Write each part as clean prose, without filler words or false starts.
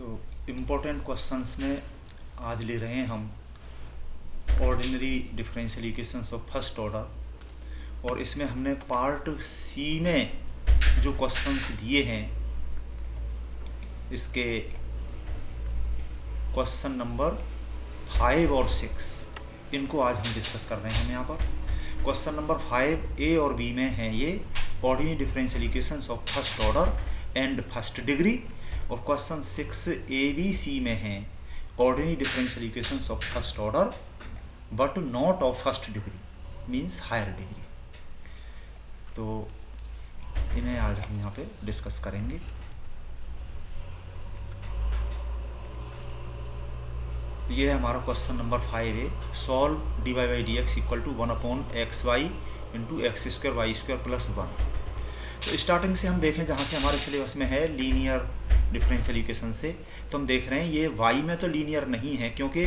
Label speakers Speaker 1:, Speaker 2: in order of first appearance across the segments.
Speaker 1: तो important questions में आज ले रहे हैं हम ordinary differential equations of first order, और इसमें हमने पार्ट सी में जो क्वेश्चंस दिए हैं इसके क्वेश्चन नंबर 5 और 6 इनको आज हम डिस्कस कर रहे हैं। हम यहाँ पर क्वेश्चन नंबर 5 ए और बी में हैं ये ordinary differential equations of first order and first degree, और क्वेश्चन 6 ए बी सी में हैं ordinary differential equations of first order but not of first degree means higher degree. तो इन्हें आज हम यहाँ पे डिस्कस करेंगे। ये है हमारा क्वेश्चन नंबर 5 है, solve dy by D X equal to 1/xy into X square Y square plus 1। तो स्टार्टिंग से हम देखें जहाँ से हमारे सिलेबस में है लीनियर डिफरेंशियल इक्वेशन से, तो हम देख रहे हैं ये y में तो लीनियर नहीं है क्योंकि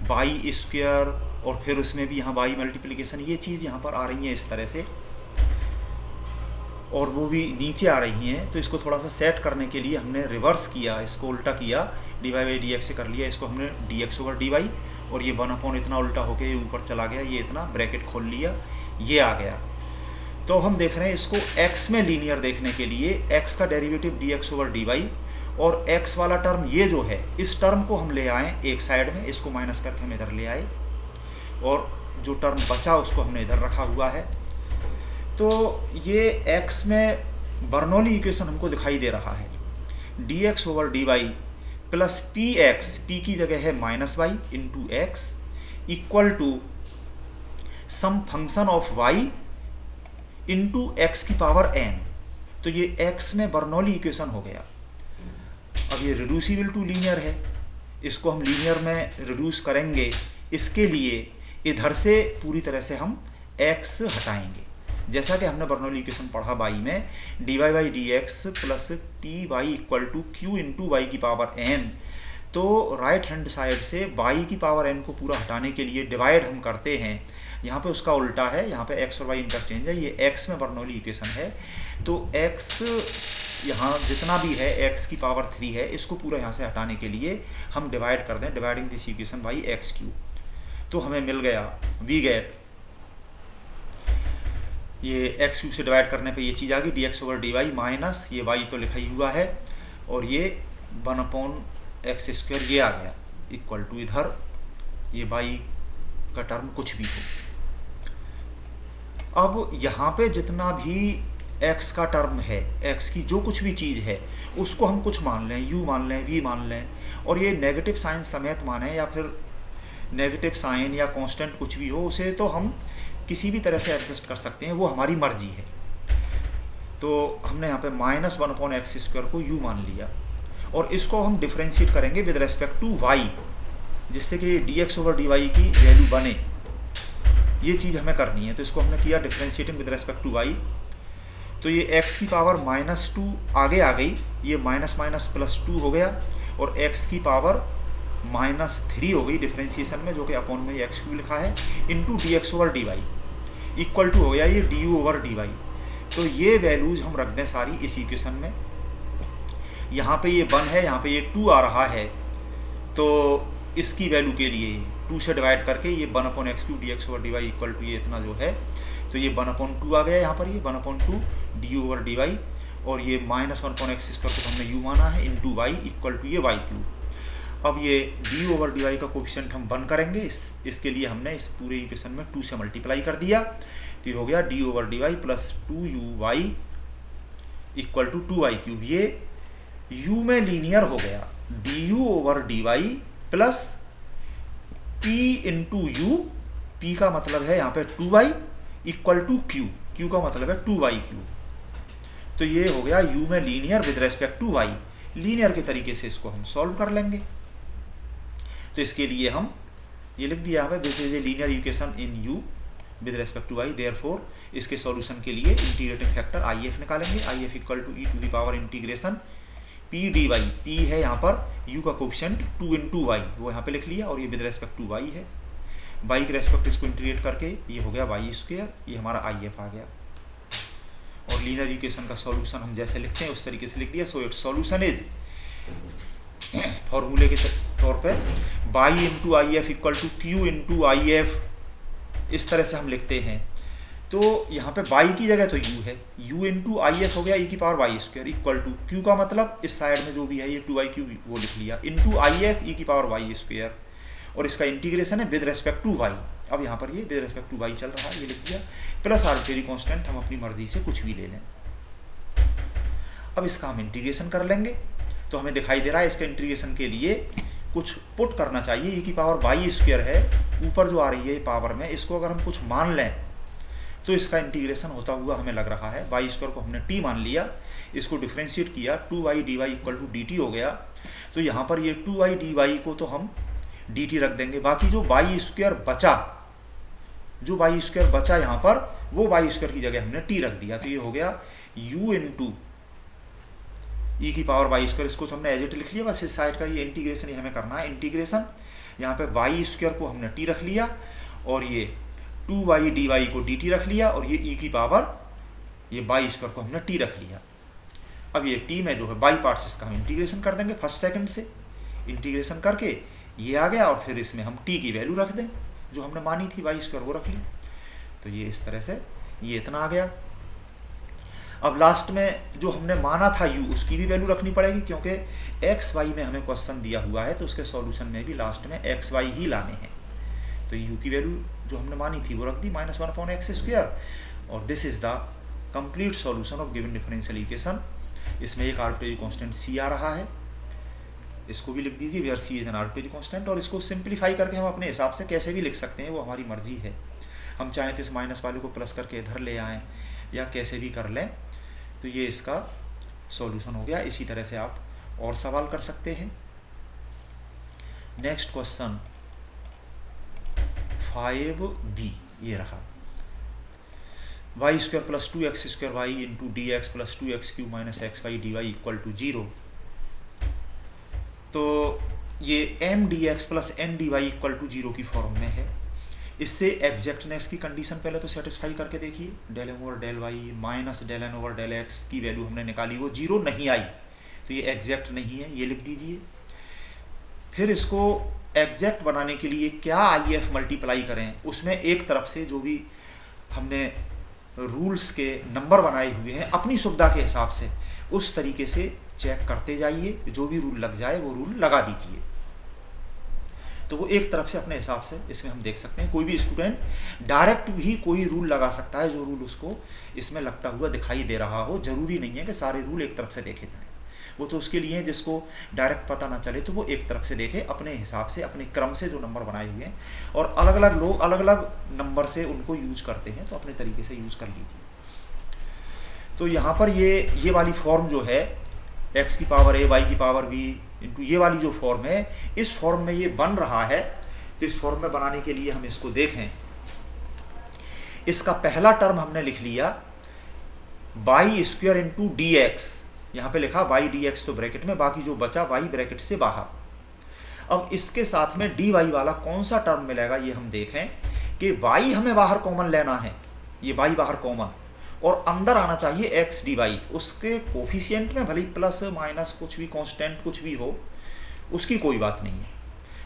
Speaker 1: वाई स्क्वायर और फिर उसमें भी यहाँ y मल्टीप्लिकेशन ये चीज़ यहाँ पर आ रही है इस तरह से, और वो भी नीचे आ रही हैं। तो इसको थोड़ा सा सेट करने के लिए हमने रिवर्स किया, इसको उल्टा किया, D Y by D X से कर लिया, इसको हमने D x over D Y, और ये 1 इतना उल्टा होके ये ऊपर चला गया, ये इतना ब्रैकेट खोल लिया, ये आ गया। तो हम देख रहे हैं इसको x में लीनियर देखने के लिए x का derivative D x over D Y, और x वाला टर्म ये जो है इस टर्म को हम ले आए एक साइड में, इसको माइनस करके हम इधर ले आए, और जो टर्म बचा उसको हमने इधर रखा हुआ है। तो ये x में बर्नौली इक्वेशन हमको दिखाई दे रहा है, D x over D Y plus P X, P की जगह है minus Y into X equal to some function of y into X की पावर n। तो ये x में बर्नौली इक्वेशन हो गया। अब ये रिड्यूसिबल टू लीनियर है, इसको हम लीनियर में रिड्यूस करेंगे, इसके लिए इधर से पूरी तरह से हम x हटाएंगे। जैसा कि हमने बर्नौली इक्वेशन पढ़ा y में D Y by D x plus p y equal to q into y की पावर n। तो राइट हैंड साइड से y की पावर n को पूरा हटाने के लिए डिवाइड हम करते हैं, यहाँ पे उसका उल्टा है, यहाँ पे x और y इंटरचेंज है, ये x में बर्नौली इक्वेशन है। तो x यहाँ जितना भी है x की पावर 3 है, इसको पूरा यहाँ से हटाने के लिए हम डिवाइड कर दें, dividing this equation by x cube. तो हमें मिल गया वी गेट, ये एक्स क्यूब से डिवाइड करने पे ये चीज़ आ गई d x over D y minus ये वाई तो लिखा ही हुआ है, और ये 1/x स्क्वायर ये आ गया इक्वल टू इधर ये वाई का टर्म कुछ भी हो। अब यहाँ पे जितना भी x का टर्म है, x की जो कुछ भी चीज़ है उसको हम कुछ मान लें, u मान लें, v मान लें, और ये नेगेटिव साइन समेत माने या फिर नेगेटिव साइन या कांस्टेंट कुछ भी हो, उसे तो हम किसी भी तरह से एडजस्ट कर सकते हैं, वो हमारी मर्जी है। तो हमने यहाँ पे -1/x स्क्वायर को u मान लिया, और इसको हम डिफ्रेंशिएट करेंगे विद रेस्पेक्ट टू y, जिससे कि d x over D y की वैल्यू बने, ये चीज़ हमें करनी है। तो इसको हमने किया differentiating with respect to y। तो ये x की पावर -2 आगे आ गई, ये माइनस माइनस प्लस 2 हो गया, और x की पावर -3 हो गई डिफ्रेंशिएशन में, जो कि अपॉन में एक्स क्यू लिखा है, into d x over D y equal to हो गया ये d u over D y. तो ये वैल्यूज हम रख दें सारी इस इक्वेशन में। यहाँ पे ये 1 है, यहाँ पे ये 2 आ रहा है, तो इसकी वैल्यू के लिए 2 से डिवाइड करके ये 1/x cube d x over D y equal to ये इतना जो है, तो ये 1/2 आ गया यहाँ पर, ये 1/2 d u over D Y, और ये -1/x स्क्वायर को हमने u माना है इंटू वाई इक्वल टू ये वाई क्यू। अब ये डी ओवर डी वाई का कोफिशिएंट हम 1 करेंगे, इसके लिए हमने इस पूरे इक्वेशन में 2 से मल्टीप्लाई कर दिया, तो ये हो गया d over D Y plus 2u y equal to 2y cube. ये u में लीनियर हो गया, d u over D Y plus p into u, p का मतलब है यहाँ पे 2y equal to q, q का मतलब है 2y क्यूब। तो ये हो गया u में linear with respect to y। Linear के तरीके से इसको हम सॉल्व कर लेंगे। तो इसके लिए हम ये लिख दिया है, this is a linear equation in u with respect to y, therefore इसके सॉल्यूशन के लिए इंटीग्रेटिंग फैक्टर IF निकालेंगे, IF equal to e to the power integration p dy, p है यहाँ पर u का कोफिशिएंट 2 इंटू वाई, वो यहाँ पे लिख लिया, और ये विद रेस्पेक्ट टू y है, y के रेस्पेक्ट इसको इंटीग्रेट करके ये हो गया वाई स्क्वायर, ये हमारा IF आ गया। और लीनियर इक्वेशन का सॉल्यूशन हम जैसे लिखते हैं उस तरीके से लिख दिया। सो इट्स सॉल्यूशन इज फॉर्मूले के तौर पे y into I F equal to q into I F, इस तरह से हम लिखते हैं। तो यहाँ पे बाई की जगह तो यू है, यू इंटू आई एफ हो गया ई की power y square equal to q का मतलब इस साइड में जो भी है ये टू आई क्यू वो लिख लिया, इंटू आई एफ ई की पावर वाई स्क्वायर, और इसका इंटीग्रेशन है विद रेस्पेक्ट टू वाई। अब यहाँ पर ये विद रेस्पेक्ट टू वाई चल रहा है, ये लिख दिया, प्लस आर्बिट्रेरी कांस्टेंट हम अपनी मर्जी से कुछ भी ले लें। अब इसका हम इंटीग्रेशन कर लेंगे, तो हमें दिखाई दे रहा है इसके इंटीग्रेशन के लिए कुछ पुट करना चाहिए। ई की पावर वाई स्क्वायर है, ऊपर जो आ रही है पावर में, इसको अगर हम कुछ मान लें तो इसका इंटीग्रेशन होता हुआ हमें लग रहा है, वाई स्क्वायर को हमने टी मान लिया, इसको डिफ्रेंशिएट किया, two y d y equal to d t हो गया। तो यहाँ पर ये टू वाई डी वाई को तो हम डी टी रख देंगे, बाकी जो वाई स्क्वायर बचा, जो वाई स्क्वायर बचा यहाँ पर, वो वाई स्क्वायर की जगह हमने टी रख दिया। तो ये हो गया यू इंटू ई की पावर वाई स्क्वायर, इसको तो हमने एज इट लिख लिया, बस इस साइड का ये इंटीग्रेशन ही हमें करना है। इंटीग्रेशन यहाँ पे वाई स्क्वायर को हमने टी रख लिया, और ये टू वाई डी वाई को डी टी रख लिया, और ये ई की पावर ये वाई स्क्वायर को हमने टी रख लिया। अब ये टी में जो है बाई पार्ट्स इसका हम इंटीग्रेशन कर देंगे फर्स्ट सेकंड से, इंटीग्रेशन करके ये आ गया, और फिर इसमें हम टी की वैल्यू रख दें जो हमने मानी थी वाई स्क्वायर, वो रख ली। तो ये इस तरह से ये इतना आ गया। अब लास्ट में जो हमने माना था u, उसकी भी वैल्यू रखनी पड़ेगी, क्योंकि एक्स वाई में हमें क्वेश्चन दिया हुआ है, तो उसके सॉल्यूशन में भी लास्ट में एक्स वाई ही लाने हैं। तो u की वैल्यू जो हमने मानी थी वो रख दी -1/x², और this is the complete solution of given differential equation. इसमें एक आर्बिट्रेरी कांस्टेंट c आ रहा है, इसको भी लिख दीजिए, where c is an arbitrary constant, और इसको सिंप्लीफाई करके हम अपने हिसाब से कैसे भी लिख सकते हैं, वो हमारी मर्जी है। हम चाहें तो इस माइनस वाले को प्लस करके इधर ले आएँ या कैसे भी कर लें। तो ये इसका सॉल्यूशन हो गया। इसी तरह से आप और सवाल कर सकते हैं। नेक्स्ट क्वेश्चन 5b ये रहा, y square plus 2x² y into d x plus 2x³ minus x y d y equal to 0। तो ये m d x plus n d y equal to 0 की फॉर्म में है। इससे एग्जैक्टनेस की condition पहले तो सेटिस्फाई करके देखिए, del m over del y minus del n over del x की वैल्यू हमने निकाली, वो 0 नहीं आई, तो ये एग्जैक्ट नहीं है, ये लिख दीजिए। फिर इसको एग्जैक्ट बनाने के लिए क्या आई एफ मल्टीप्लाई करें, उसमें एक तरफ से जो भी हमने रूल्स के नंबर बनाए हुए हैं अपनी सुविधा के हिसाब से, उस तरीके से चेक करते जाइए, जो भी रूल लग जाए वो रूल लगा दीजिए। तो वो एक तरफ से अपने हिसाब से इसमें हम देख सकते हैं। कोई भी स्टूडेंट डायरेक्ट भी कोई रूल लगा सकता है, जो रूल उसको इसमें लगता हुआ दिखाई दे रहा हो। जरूरी नहीं है कि सारे रूल एक तरफ से देखे जाएं, वो तो उसके लिए जिसको डायरेक्ट पता ना चले तो वो एक तरफ से देखे, अपने हिसाब से अपने क्रम से जो नंबर बनाए हुए हैं, और अलग अलग लोग अलग अलग नंबर से उनको यूज करते हैं, तो अपने तरीके से यूज कर लीजिए। तो यहाँ पर ये वाली फॉर्म जो है x की पावर a y की पावर b इंटू ये वाली जो फॉर्म है, इस फॉर्म में ये बन रहा है। तो इस फॉर्म में बनाने के लिए हम इसको देखें, इसका पहला टर्म हमने लिख लिया y square into d x, यहाँ पे लिखा वाई डी एक्स तो ब्रैकेट में, बाकी जो बचा वाई ब्रैकेट से बाहर। अब इसके साथ में डी वाई वाला कौन सा टर्म मिलेगा ये हम देखें कि वाई हमें बाहर कॉमन लेना है, ये वाई बाहर कॉमन, और अंदर आना चाहिए एक्स डी वाई। उसके कोफिशिएंट में भले प्लस माइनस कुछ भी कांस्टेंट कुछ भी हो, उसकी कोई बात नहीं है।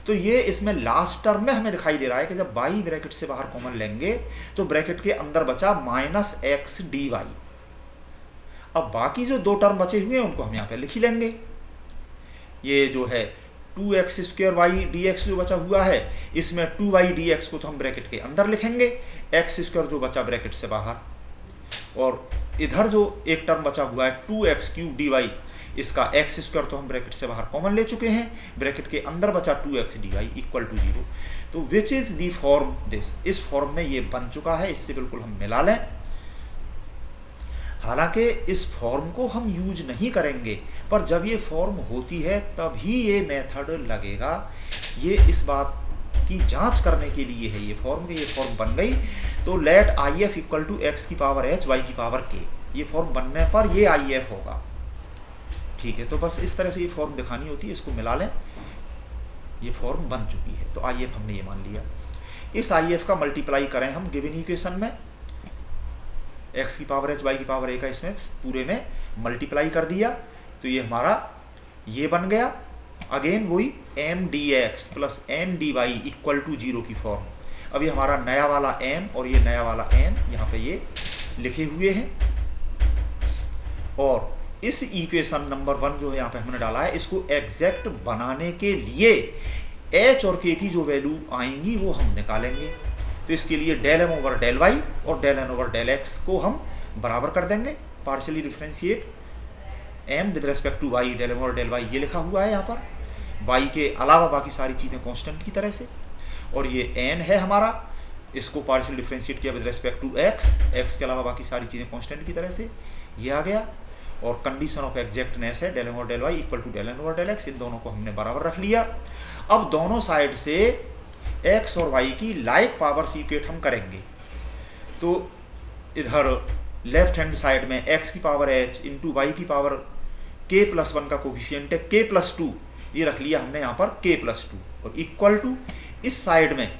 Speaker 1: तो ये इसमें लास्ट टर्म में हमें दिखाई दे रहा है कि जब वाई ब्रैकेट से बाहर कॉमन लेंगे तो ब्रैकेट के अंदर बचा माइनस एक्स डी वाई। अब बाकी जो दो टर्म बचे हुए हैं उनको हम यहाँ पे लिख ही लेंगे। ये जो है 2x² वाई डी एक्स जो बचा हुआ है, इसमें 2y डी एक्स को तो हम ब्रैकेट के अंदर लिखेंगे, x² जो बचा ब्रैकेट से बाहर, और इधर जो एक टर्म बचा हुआ है 2x³ dy, इसका x² तो हम ब्रैकेट से बाहर कॉमन ले चुके हैं, ब्रैकेट के अंदर बचा 2x dy इक्वल टू 0। तो which is the form this, इस फॉर्म में ये बन चुका है, इससे बिल्कुल हम मिला लें। हालांकि इस फॉर्म को हम यूज नहीं करेंगे, पर जब ये फॉर्म होती है तभी ये मेथड लगेगा। ये इस बात की जांच करने के लिए है ये फॉर्म बन गई। तो let I F equal to x की पावर एच वाई की पावर के, ये फॉर्म बनने पर ये आई एफ होगा। ठीक है, तो बस इस तरह से ये फॉर्म दिखानी होती है, इसको मिला लें, ये फॉर्म बन चुकी है। तो आई एफ हमने ये मान लिया। इस आई एफ का मल्टीप्लाई करें हम गिवन इक्वेशन में, एक्स की पावर एच वाई की पावर ए का इसमें पूरे में मल्टीप्लाई कर दिया, तो ये हमारा ये बन गया। अगेन वही m d x plus m d y equal to 0 की फॉर्म। अभी हमारा नया वाला m और ये नया वाला n यहाँ पे ये लिखे हुए हैं, और इस इक्वेशन नंबर 1 जो है यहाँ पे हमने डाला है, इसको एग्जैक्ट बनाने के लिए h और k की जो वैल्यू आएंगी वो हम निकालेंगे। तो इसके लिए del m over del y और del n over del x को हम बराबर कर देंगे, partially differentiate m with respect to y, del m over del y ये लिखा हुआ है यहाँ पर, y के अलावा बाकी सारी चीज़ें कांस्टेंट की तरह से, और ये n है हमारा, इसको पार्शियल डिफ्रेंशिएट किया विद रेस्पेक्ट टू x के अलावा बाकी सारी चीज़ें कांस्टेंट की तरह से, ये आ गया। और कंडीशन ऑफ एग्जैक्टनेस है डेल m और del y equal to del n over del x, इन दोनों को हमने बराबर रख लिया। अब दोनों साइड से x और y की लाइक पावर्स इक्वेट हम करेंगे। तो इधर लेफ्ट हैंड साइड में x की पावर h इंटू वाई की पावर k प्लस 1 का कोफिशियंट है k प्लस 2, ये रख लिया हमने यहाँ पर k प्लस 2, और इक्वल टू इस साइड में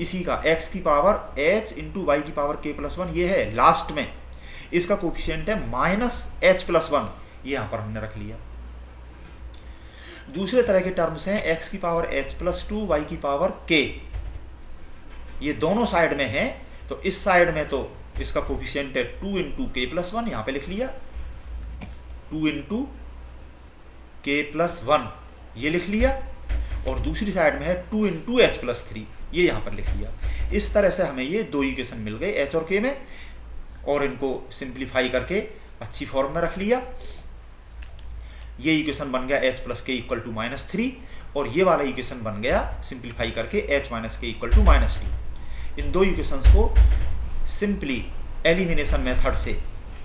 Speaker 1: इसी का x की पावर h इंटू वाई की पावर k प्लस 1 ये है लास्ट में, इसका कोफिशियंट है माइनस h प्लस 1, ये यहाँ पर हमने रख लिया। दूसरे तरह के टर्म्स हैं x की पावर h प्लस 2 वाई की पावर k, ये दोनों साइड में है। तो इस साइड में तो इसका कोफिशियंट है 2 इंटू के प्लस 1, यहाँ पे लिख लिया 2 इंटू के प्लस 1 ये लिख लिया, और दूसरी साइड में है 2 इंटू एच प्लस 3 ये यहाँ पर लिख लिया। इस तरह से हमें ये दो इक्वेशन मिल गए h और k में, और इनको सिंप्लीफाई करके अच्छी फॉर्म में रख लिया। ये इक्वेशन बन गया h प्लस के इक्वल टू -3, और ये वाला इक्वेशन बन गया सिंप्लीफाई करके h माइनस के इक्वल टू -2। इन दो इक्वेशंस को सिंपली एलिमिनेशन मेथड से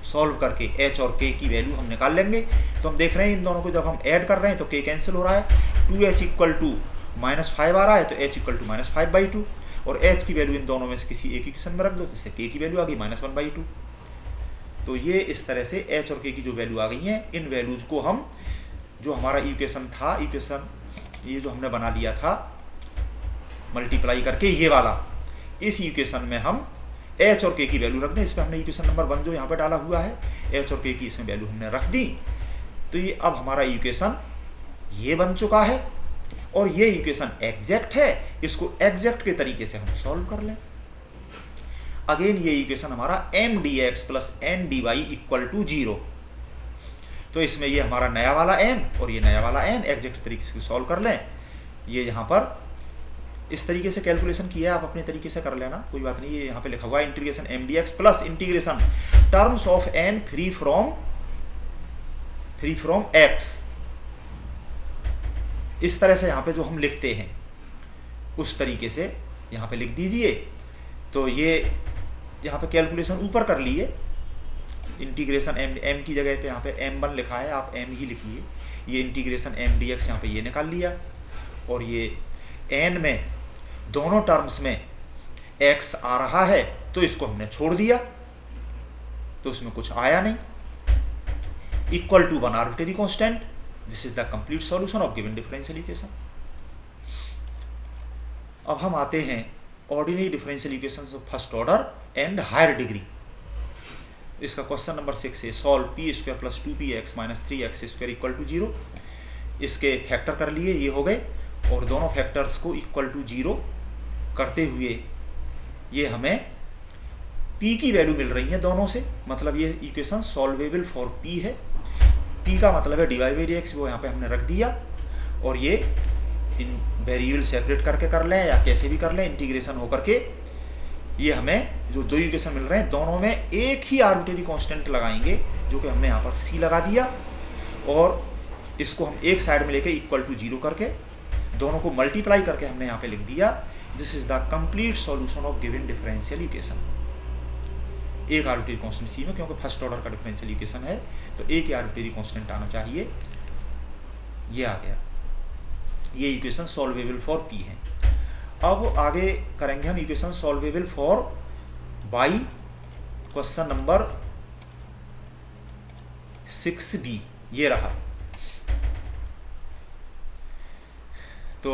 Speaker 1: सॉल्व करके h और k की वैल्यू हम निकाल लेंगे। तो हम देख रहे हैं इन दोनों को जब हम ऐड कर रहे हैं तो k कैंसिल हो रहा है, 2h इक्वल टू -5 आ रहा है, तो h इक्वल टू -5/2, और h की वैल्यू इन दोनों में से किसी एक इक्वेशन में रख दो, तो इससे k की वैल्यू आ गई -1/2। तो ये इस तरह से h और k की जो वैल्यू आ गई हैं, इन वैल्यूज को हम जो हमारा इक्वेशन था, इक्वेशन ये जो हमने बना लिया था मल्टीप्लाई करके ये वाला, इस इक्वेशन में हम h और k की वैल्यू रख दें। इस पर हमने इक्वेशन नंबर 1 जो यहाँ पे डाला हुआ है, h और k की इसमें वैल्यू हमने रख दी। तो ये अब हमारा इक्वेशन ये बन चुका है, और ये इक्वेशन एग्जैक्ट है, इसको एग्जैक्ट के तरीके से हम सॉल्व कर लें। अगेन ये इक्वेशन हमारा m d x plus n d y equal to 0, तो इसमें ये हमारा नया वाला m और ये नया वाला n एग्जैक्ट तरीके से सॉल्व कर लें। ये यहाँ पर इस तरीके से कैलकुलेशन किया है, आप अपने तरीके से कर लेना, कोई बात नहीं। ये यहाँ पे लिखा हुआ है integration m d x plus integration terms of n free from x, इस तरह से यहाँ पे जो हम लिखते हैं उस तरीके से यहाँ पे लिख दीजिए। तो ये यहाँ पे कैलकुलेशन ऊपर कर लिए, इंटीग्रेशन m की जगह पे यहाँ पे m1 लिखा है, आप m ही लिखिए। ये इंटीग्रेशन m dx यहाँ पे ये निकाल लिया, और ये n में दोनों टर्म्स में x आ रहा है तो इसको हमने छोड़ दिया, तो उसमें कुछ आया नहीं। Equal to 1 arbitrary constant, this is the complete solution of given differential equation. अब हम आते हैं ordinary differential equations of first order and higher degree. इसका क्वेश्चन नंबर 6 है, solve p square plus 2px minus 3x square equal to 0। इसके factor कर लिए, ये हो गए, और दोनों फैक्टर्स को इक्वल टू 0 करते हुए ये हमें p की वैल्यू मिल रही है दोनों से, मतलब ये इक्वेशन सॉल्वेबल फॉर p है। p का मतलब है dy/dx, वो यहाँ पे हमने रख दिया, और ये इन वेरिएबल सेपरेट करके कर लें या कैसे भी कर लें, इंटीग्रेशन होकर के ये हमें जो दो इक्वेशन मिल रहे हैं दोनों में एक ही आर्बिट्रेरी कांस्टेंट लगाएंगे, जो कि हमने यहाँ पर c लगा दिया, और इसको हम एक साइड में लेके इक्वल टू 0 करके दोनों को मल्टीप्लाई करके हमने यहाँ पे लिख दिया, this is the complete solution of given differential equation. एक आर्बिट्रेरी कांस्टेंट c में, क्योंकि फर्स्ट ऑर्डर का डिफरेंशियल इक्वेशन है तो एक ही आर्बिट्रेरी कांस्टेंट आना चाहिए, ये आ गया। ये इक्वेशन सॉल्वेबल फॉर p है। अब आगे करेंगे हम equation solvable for y, question number 6b ये रहा। तो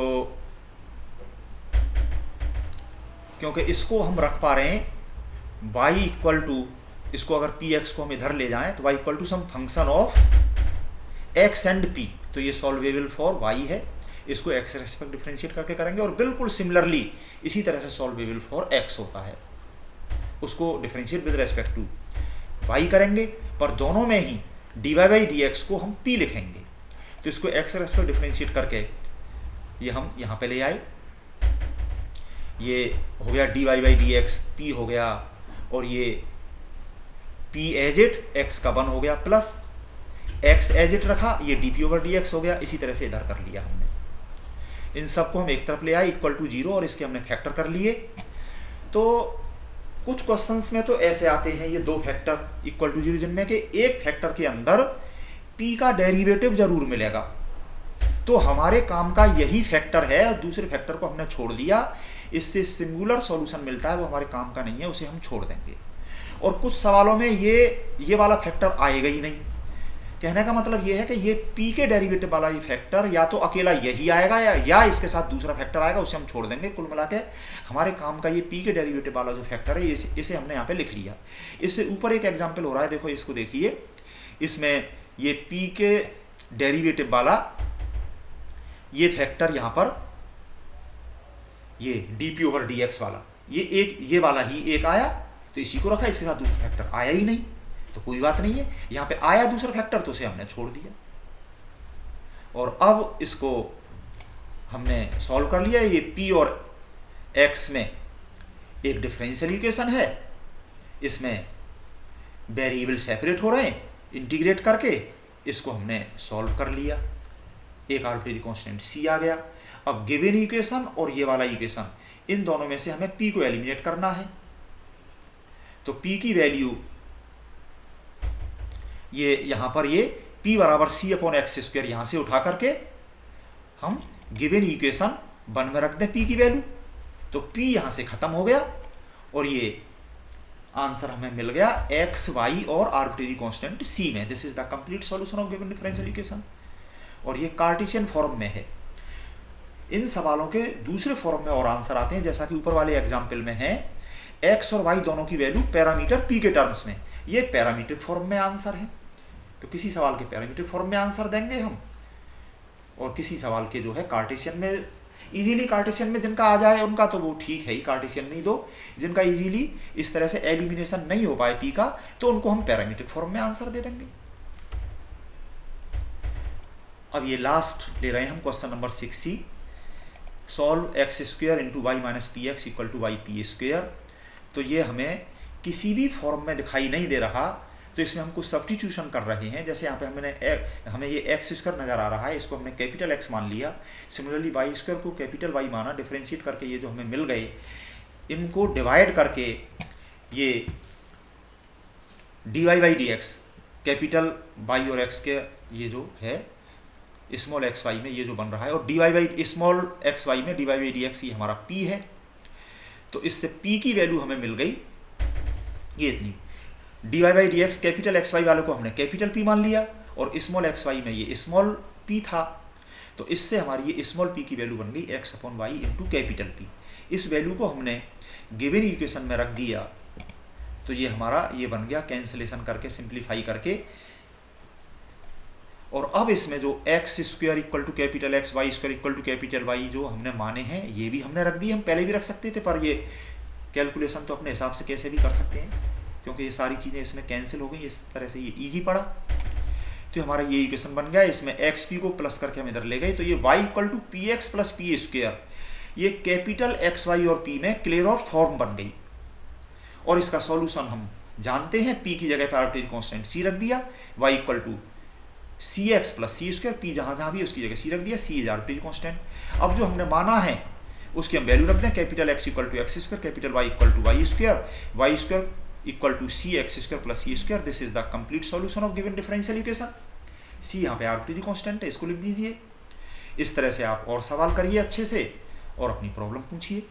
Speaker 1: क्योंकि इसको हम रख पा रहे हैं y इक्वल टू, इसको अगर px को हम इधर ले जाएं तो y equal to some function of x and p, तो तो ये सॉल्वेबल फॉर वाई है, इसको एक्स रेस्पेक्ट डिफ्रेंशिएट करके करेंगे। और बिल्कुल सिमिलरली इसी तरह से सॉल्वेबल फॉर एक्स होता है, उसको differentiate with respect to Y करेंगे, पर दोनों में ही D Y by D X को हम पी लिखेंगे। तो इसको एक्स रेस्पेक्ट डिफ्रेंशिएट करके ये हम यहाँ पे ले आए, ये हो गया d Y by D x p हो गया, और ये पी एज इट एक्स का 1 हो गया, प्लस एक्स एज इट रखा, ये D P over D x हो गया। इसी तरह से इधर कर लिया हमने, इन सबको हम एक तरफ ले आए इक्वल टू 0, और इसके हमने फैक्टर कर लिए। तो कुछ क्वेश्चंस में तो ऐसे आते हैं ये 2 फैक्टर इक्वल टू 0, जिनमें के एक फैक्टर के अंदर p का डेरिवेटिव जरूर मिलेगा। तो हमारे काम का यही फैक्टर है, दूसरे फैक्टर को हमने छोड़ दिया, इससे सिंगुलर सॉल्यूशन मिलता है, वो हमारे काम का नहीं है, उसे हम छोड़ देंगे। और कुछ सवालों में ये वाला फैक्टर आएगा ही नहीं। कहने का मतलब ये है कि ये p के डेरिवेटिव वाला ये फैक्टर या तो अकेला यही आएगा या इसके साथ दूसरा फैक्टर आएगा, उसे हम छोड़ देंगे। कुल मिला के हमारे काम का ये p के डेरिवेटिव वाला जो फैक्टर है इसे हमने यहाँ पे लिख लिया। इससे ऊपर एक एग्जाम्पल हो रहा है, देखो इसको देखिए, इसमें ये p के डेरिवेटिव वाला ये फैक्टर यहाँ पर ये dp ओवर dx वाला ये वाला ही एक आया, तो इसी को रखा, इसके साथ दूसरा फैक्टर आया ही नहीं, तो कोई बात नहीं है। यहाँ पे आया दूसरा फैक्टर तो उसे हमने छोड़ दिया। और अब इसको हमने सॉल्व कर लिया। ये p और x में एक डिफरेंशियल इक्वेशन है, इसमें वेरिएबल सेपरेट हो रहे हैं, इंटीग्रेट करके इसको हमने सॉल्व कर लिया, एक आर्बिट्रेरी कांस्टेंट c आ गया। अब गिवन इक्वेशन और ये वाला इक्वेशन, इन दोनों में से हमें p को एलिमिनेट करना है। तो p की वैल्यू ये यहाँ पर ये p बराबर c अपॉन एक्स स्क्वायर यहाँ से उठा करके हम गिवन इक्वेशन 1 में रख दें p की वैल्यू, तो p यहाँ से खत्म हो गया और ये आंसर हमें मिल गया x, y और आर्बिट्रेरी कांस्टेंट c में। This is the complete solution of given differential equation. और ये कार्टेशियन फॉर्म में है। इन सवालों के दूसरे फॉर्म में और आंसर आते हैं, जैसा कि ऊपर वाले एग्जाम्पल में है, x और y दोनों की वैल्यू पैरामीटर p के टर्म्स में, ये पैरामीट्रिक फॉर्म में आंसर है। तो किसी सवाल के पैरामीट्रिक फॉर्म में आंसर देंगे हम, और किसी सवाल के जो है कार्टेशियन में, इजीली कार्टेशियन में जिनका आ जाए उनका तो वो ठीक है ही, कार्टेशियन नहीं दो, जिनका इजीली इस तरह से एलिमिनेशन नहीं हो पाए p का, तो उनको हम पैरामीट्रिक फॉर्म में आंसर दे देंगे। अब ये लास्ट ले रहे हैं हम question number 6C, solve x square into y minus p x equal to y p square. तो ये हमें किसी भी फॉर्म में दिखाई नहीं दे रहा, तो इसमें हम कुछ सब्स्टिट्यूशन कर रहे हैं। जैसे यहाँ पे हमें ये एक्स स्क्वायर नज़र आ रहा है, इसको हमने कैपिटल एक्स मान लिया। सिमिलरली वाई स्क्वायर को कैपिटल वाई माना, डिफ्रेंशिएट करके ये जो हमें मिल गए, इनको डिवाइड करके ये d Y by D x, capital Y और एक्स के ये जो है स्मॉल एक्स वाई में ये जो बन रहा है, और D Y by small X Y में D Y by D X ये हमारा p है। तो इससे p की वैल्यू हमें मिल गई ये इतनी, d Y by D x capital X Y वाले को हमने कैपिटल p मान लिया, और स्मॉल एक्स वाई में ये स्मॉल p था। तो इससे हमारी ये स्मॉल p की वैल्यू बन गई x upon y into capital p। इस वैल्यू को हमने गिवन इक्वेशन में रख दिया, तो ये हमारा ये बन गया कैंसिलेशन करके, सिंप्लीफाई करके। और अब इसमें जो x square equal to capital X, y square equal to capital Y जो हमने माने हैं, ये भी हमने रख दिए। हम पहले भी रख सकते थे, पर ये कैलकुलेशन तो अपने हिसाब से कैसे भी कर सकते हैं, क्योंकि ये सारी चीज़ें इसमें कैंसिल हो गई, इस तरह से ये इजी पड़ा। तो हमारा ये इक्वेशन बन गया, इसमें एक्स पी को प्लस करके हम इधर ले गए, तो ये y equal to p x plus p square, ये कैपिटल एक्स वाई और पी में क्लियर आउट फॉर्म बन गई। और इसका सॉल्यूशन हम जानते हैं, पी की जगह पर आर्बिट्रेरी कांस्टेंट सी रख दिया, y equal to c x plus c square, p जहाँ जहाँ भी उसकी जगह सी रख दिया, सी इज आर्बिट्रेरी कांस्टेंट। अब जो हमने माना है उसकी हम वैल्यू रख दें, capital X equal to x square, capital Y equal to y square equal to c x square plus c square. This is the complete solution of given differential equation. C यहाँ पे arbitrary constant है, इसको लिख दीजिए। इस तरह से आप और सवाल करिए अच्छे से और अपनी प्रॉब्लम पूछिए।